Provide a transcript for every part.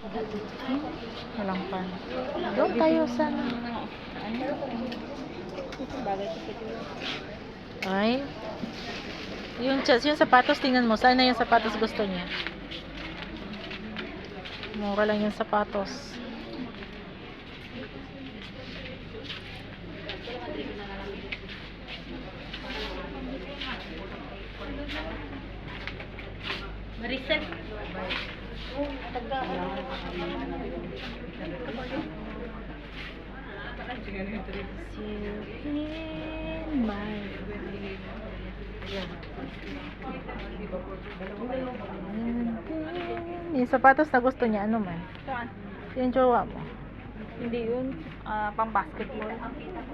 Walang pan. Doon tayo sana. Ay. Yung sapatos, tingnan mo. Saan na yung sapatos gusto niya? Mura lang yung sapatos. Maricel. Yung sapatos na gusto niya, ano man? Saan? Yung jowa mo. Hindi yun. Pang basketball.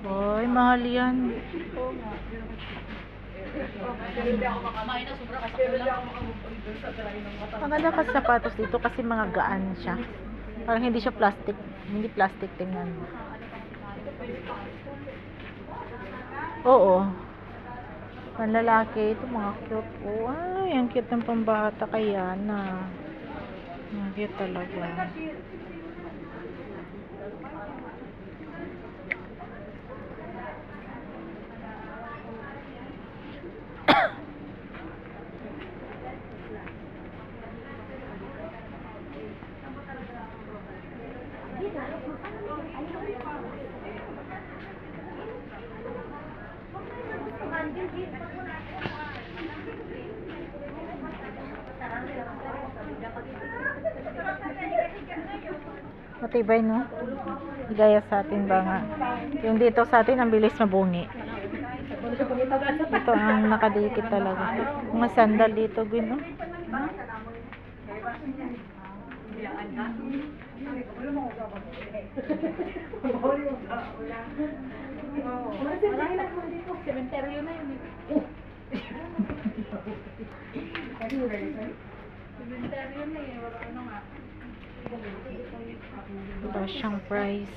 Boy, mahal yan. Oo nga. Maganda kasi sapatos dito kasi mga gaan siya. Parang hindi siya plastic. Hindi plastic, tingnan mo. Oo. Panlalaki, ito mga cute. Oh, ay, ang cute ng pambata kaya na. Ang cute talaga. Matibay, no? Gaya sa atin ba nga. Yung dito sa atin, ang bilis mabungi. Ito ang nakadikit talaga. Mga sandal dito, Gwen, no? Cementerio na yun. Cementerio na yun. Ano nga? Wala siyang price.